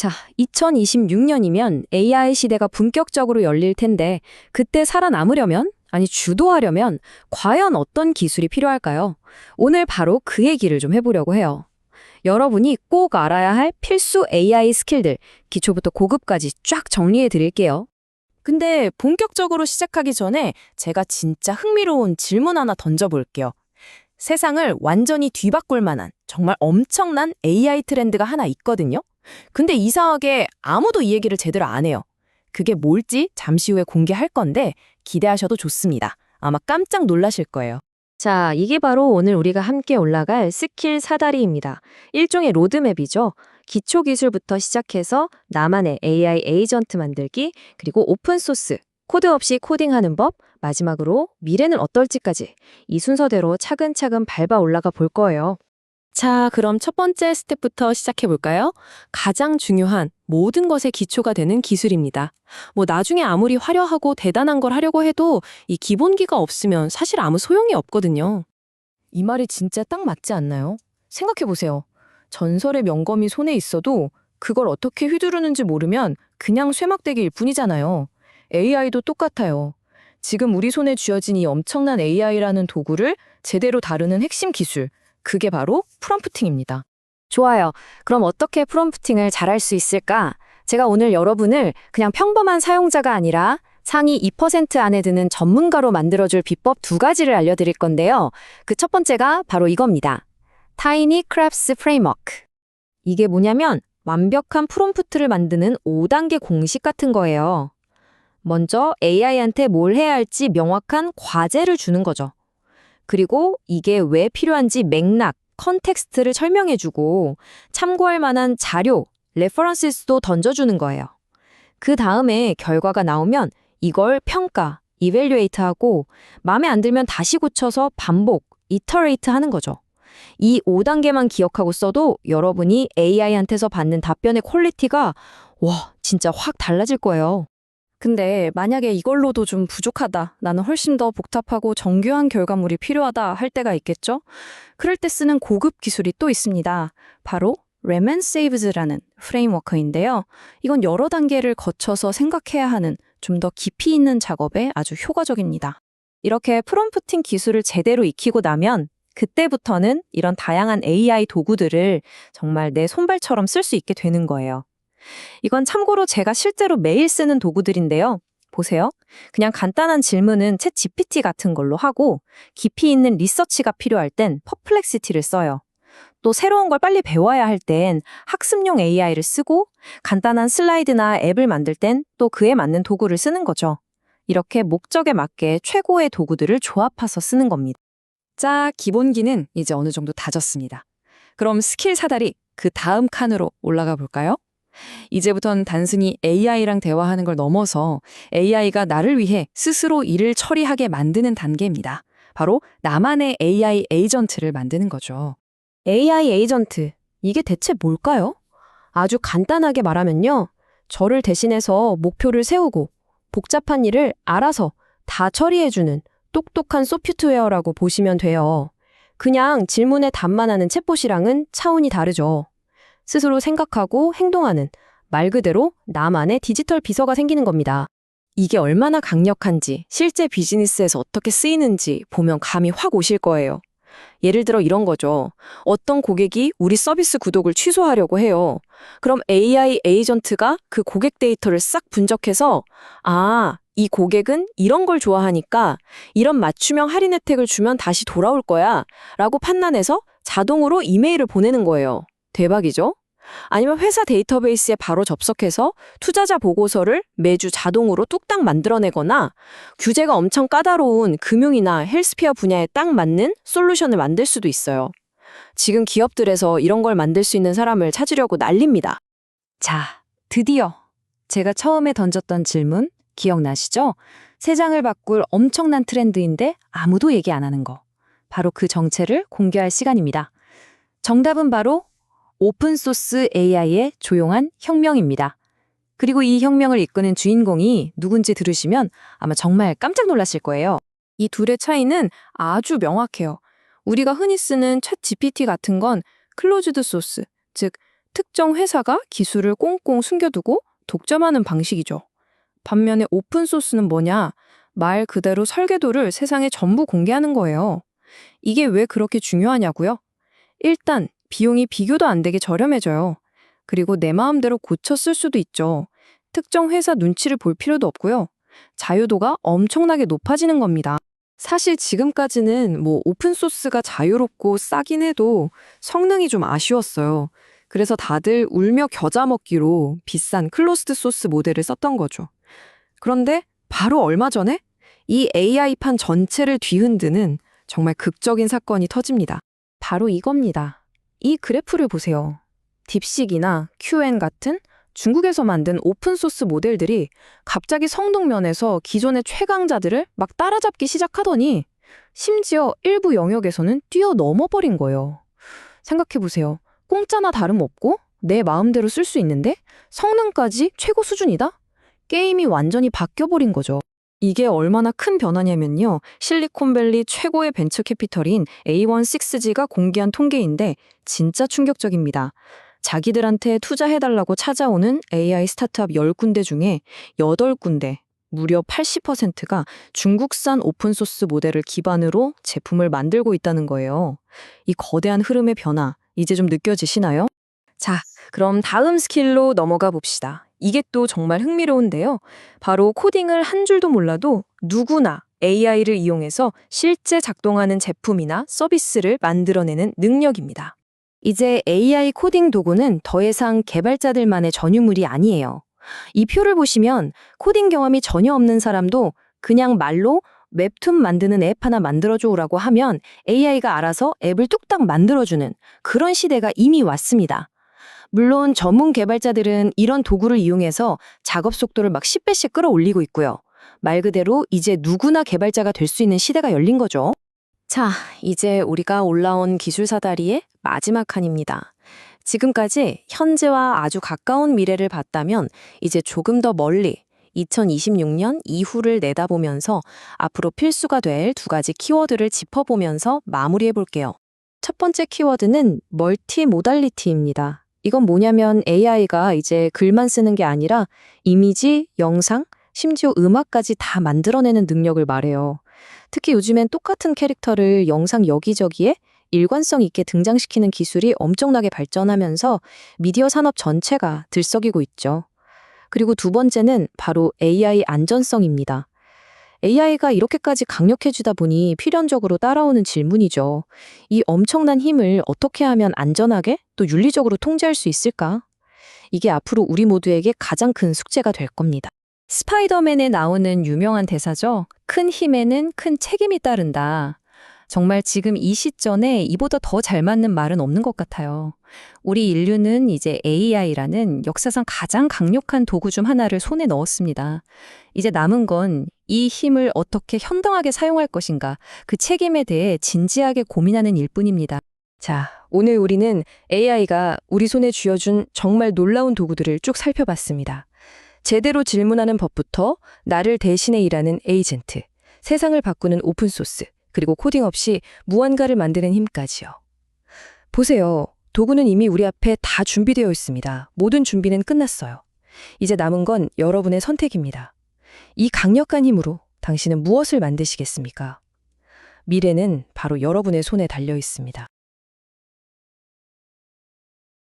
자, 2026년이면 AI 시대가 본격적으로 열릴 텐데 그때 살아남으려면, 아니 주도하려면 과연 어떤 기술이 필요할까요? 오늘 바로 그 얘기를 좀 해보려고 해요. 여러분이 꼭 알아야 할 필수 AI 스킬들, 기초부터 고급까지 쫙 정리해 드릴게요. 근데 본격적으로 시작하기 전에 제가 진짜 흥미로운 질문 하나 던져볼게요. 세상을 완전히 뒤바꿀 만한 정말 엄청난 AI 트렌드가 하나 있거든요. 근데 이상하게 아무도 이 얘기를 제대로 안 해요. 그게 뭘지 잠시 후에 공개할 건데 기대하셔도 좋습니다. 아마 깜짝 놀라실 거예요. 자, 이게 바로 오늘 우리가 함께 올라갈 스킬 사다리입니다. 일종의 로드맵이죠. 기초 기술부터 시작해서 나만의 AI 에이전트 만들기, 그리고 오픈소스, 코드 없이 코딩하는 법, 마지막으로 미래는 어떨지까지 이 순서대로 차근차근 밟아 올라가 볼 거예요. 자, 그럼 첫 번째 스텝부터 시작해 볼까요? 가장 중요한 모든 것의 기초가 되는 기술입니다. 나중에 아무리 화려하고 대단한 걸 하려고 해도 이 기본기가 없으면 사실 아무 소용이 없거든요. 이 말이 진짜 딱 맞지 않나요? 생각해 보세요. 전설의 명검이 손에 있어도 그걸 어떻게 휘두르는지 모르면 그냥 쇠막대기일 뿐이잖아요. AI도 똑같아요. 지금 우리 손에 쥐어진 이 엄청난 AI라는 도구를 제대로 다루는 핵심 기술, 그게 바로 프롬프팅입니다. 좋아요. 그럼 어떻게 프롬프팅을 잘할 수 있을까? 제가 오늘 여러분을 그냥 평범한 사용자가 아니라 상위 2% 안에 드는 전문가로 만들어줄 비법 2가지를 알려드릴 건데요. 그 첫 번째가 바로 이겁니다. 타이니 크랩스 프레임워크. 이게 뭐냐면 완벽한 프롬프트를 만드는 5단계 공식 같은 거예요. 먼저 AI한테 뭘 해야 할지 명확한 과제를 주는 거죠. 그리고 이게 왜 필요한지 맥락, 컨텍스트를 설명해주고 참고할 만한 자료, 레퍼런스도 던져주는 거예요. 그 다음에 결과가 나오면 이걸 평가, 이밸류에이트하고 마음에 안 들면 다시 고쳐서 반복, 이터레이트 하는 거죠. 이 5단계만 기억하고 써도 여러분이 AI한테서 받는 답변의 퀄리티가 진짜 확 달라질 거예요. 근데 만약에 이걸로도 좀 부족하다, 나는 훨씬 더 복잡하고 정교한 결과물이 필요하다 할 때가 있겠죠? 그럴 때 쓰는 고급 기술이 또 있습니다. 바로 레먼세이브즈라는 프레임워크인데요. 이건 여러 단계를 거쳐서 생각해야 하는 좀 더 깊이 있는 작업에 아주 효과적입니다. 이렇게 프롬프팅 기술을 제대로 익히고 나면 그때부터는 이런 다양한 AI 도구들을 정말 내 손발처럼 쓸 수 있게 되는 거예요. 이건 참고로 제가 실제로 매일 쓰는 도구들인데요. 보세요. 그냥 간단한 질문은 챗 GPT 같은 걸로 하고 깊이 있는 리서치가 필요할 땐 퍼플렉시티를 써요. 또 새로운 걸 빨리 배워야 할 땐 학습용 AI를 쓰고 간단한 슬라이드나 앱을 만들 땐 또 그에 맞는 도구를 쓰는 거죠. 이렇게 목적에 맞게 최고의 도구들을 조합해서 쓰는 겁니다. 자, 기본기는 이제 어느 정도 다졌습니다. 그럼 스킬 사다리 그 다음 칸으로 올라가 볼까요? 이제부턴 단순히 AI랑 대화하는 걸 넘어서 AI가 나를 위해 스스로 일을 처리하게 만드는 단계입니다. 바로 나만의 AI 에이전트를 만드는 거죠. AI 에이전트, 이게 대체 뭘까요? 아주 간단하게 말하면요. 저를 대신해서 목표를 세우고 복잡한 일을 알아서 다 처리해주는 똑똑한 소프트웨어라고 보시면 돼요. 그냥 질문에 답만 하는 챗봇이랑은 차원이 다르죠. 스스로 생각하고 행동하는 말 그대로 나만의 디지털 비서가 생기는 겁니다. 이게 얼마나 강력한지, 실제 비즈니스에서 어떻게 쓰이는지 보면 감이 확 오실 거예요. 예를 들어 이런 거죠. 어떤 고객이 우리 서비스 구독을 취소하려고 해요. 그럼 AI 에이전트가 그 고객 데이터를 싹 분석해서 이 고객은 이런 걸 좋아하니까 이런 맞춤형 할인 혜택을 주면 다시 돌아올 거야 라고 판단해서 자동으로 이메일을 보내는 거예요. 대박이죠? 아니면 회사 데이터베이스에 바로 접속해서 투자자 보고서를 매주 자동으로 뚝딱 만들어내거나 규제가 엄청 까다로운 금융이나 헬스케어 분야에 딱 맞는 솔루션을 만들 수도 있어요. 지금 기업들에서 이런 걸 만들 수 있는 사람을 찾으려고 난립니다. 자, 드디어 제가 처음에 던졌던 질문 기억나시죠? 세상을 바꿀 엄청난 트렌드인데 아무도 얘기 안 하는 거. 바로 그 정체를 공개할 시간입니다. 정답은 바로 오픈소스 AI의 조용한 혁명입니다. 그리고 이 혁명을 이끄는 주인공이 누군지 들으시면 아마 정말 깜짝 놀라실 거예요. 이 둘의 차이는 아주 명확해요. 우리가 흔히 쓰는 챗 GPT 같은 건 클로즈드 소스, 즉 특정 회사가 기술을 꽁꽁 숨겨두고 독점하는 방식이죠. 반면에 오픈소스는 뭐냐? 말 그대로 설계도를 세상에 전부 공개하는 거예요. 이게 왜 그렇게 중요하냐고요? 일단 비용이 비교도 안 되게 저렴해져요. 그리고 내 마음대로 고쳐 쓸 수도 있죠. 특정 회사 눈치를 볼 필요도 없고요. 자유도가 엄청나게 높아지는 겁니다. 사실 지금까지는 오픈소스가 자유롭고 싸긴 해도 성능이 좀 아쉬웠어요. 그래서 다들 울며 겨자 먹기로 비싼 클로스드 소스 모델을 썼던 거죠. 그런데 바로 얼마 전에 이 AI판 전체를 뒤흔드는 정말 극적인 사건이 터집니다. 바로 이겁니다. 이 그래프를 보세요. 딥식이나 QN 같은 중국에서 만든 오픈소스 모델들이 갑자기 성능면에서 기존의 최강자들을 막 따라잡기 시작하더니 심지어 일부 영역에서는 뛰어넘어버린 거예요. 생각해보세요. 공짜나 다름없고 내 마음대로 쓸 수 있는데 성능까지 최고 수준이다? 게임이 완전히 바뀌어버린 거죠. 이게 얼마나 큰 변화냐면요. 실리콘밸리 최고의 벤처 캐피털인 A16G가 공개한 통계인데 진짜 충격적입니다. 자기들한테 투자해달라고 찾아오는 AI 스타트업 10군데 중에 8군데, 무려 80%가 중국산 오픈소스 모델을 기반으로 제품을 만들고 있다는 거예요. 이 거대한 흐름의 변화, 이제 좀 느껴지시나요? 자, 그럼 다음 스킬로 넘어가 봅시다. 이게 또 정말 흥미로운데요. 바로 코딩을 한 줄도 몰라도 누구나 AI를 이용해서 실제 작동하는 제품이나 서비스를 만들어내는 능력입니다. 이제 AI 코딩 도구는 더 이상 개발자들만의 전유물이 아니에요. 이 표를 보시면 코딩 경험이 전혀 없는 사람도 그냥 말로 웹툰 만드는 앱 하나 만들어줘라고 하면 AI가 알아서 앱을 뚝딱 만들어주는 그런 시대가 이미 왔습니다. 물론 전문 개발자들은 이런 도구를 이용해서 작업 속도를 막 10배씩 끌어올리고 있고요. 말 그대로 이제 누구나 개발자가 될 수 있는 시대가 열린 거죠. 자, 이제 우리가 올라온 기술 사다리의 마지막 칸입니다. 지금까지 현재와 아주 가까운 미래를 봤다면 이제 조금 더 멀리 2026년 이후를 내다보면서 앞으로 필수가 될 두 가지 키워드를 짚어보면서 마무리해 볼게요. 첫 번째 키워드는 멀티모달리티입니다. 이건 뭐냐면 AI가 이제 글만 쓰는 게 아니라 이미지, 영상, 심지어 음악까지 다 만들어내는 능력을 말해요. 특히 요즘엔 똑같은 캐릭터를 영상 여기저기에 일관성 있게 등장시키는 기술이 엄청나게 발전하면서 미디어 산업 전체가 들썩이고 있죠. 그리고 두 번째는 바로 AI 안전성입니다. AI가 이렇게까지 강력해지다 보니 필연적으로 따라오는 질문이죠. 이 엄청난 힘을 어떻게 하면 안전하게 또 윤리적으로 통제할 수 있을까? 이게 앞으로 우리 모두에게 가장 큰 숙제가 될 겁니다. 스파이더맨에 나오는 유명한 대사죠. 큰 힘에는 큰 책임이 따른다. 정말 지금 이 시점에 이보다 더 잘 맞는 말은 없는 것 같아요. 우리 인류는 이제 AI라는 역사상 가장 강력한 도구 중 하나를 손에 넣었습니다. 이제 남은 건 이 힘을 어떻게 현명하게 사용할 것인가, 그 책임에 대해 진지하게 고민하는 일뿐입니다. 자, 오늘 우리는 AI가 우리 손에 쥐어준 정말 놀라운 도구들을 쭉 살펴봤습니다. 제대로 질문하는 법부터 나를 대신해 일하는 에이전트, 세상을 바꾸는 오픈소스, 그리고 코딩 없이 무언가를 만드는 힘까지요. 보세요. 도구는 이미 우리 앞에 다 준비되어 있습니다. 모든 준비는 끝났어요. 이제 남은 건 여러분의 선택입니다. 이 강력한 힘으로 당신은 무엇을 만드시겠습니까? 미래는 바로 여러분의 손에 달려 있습니다.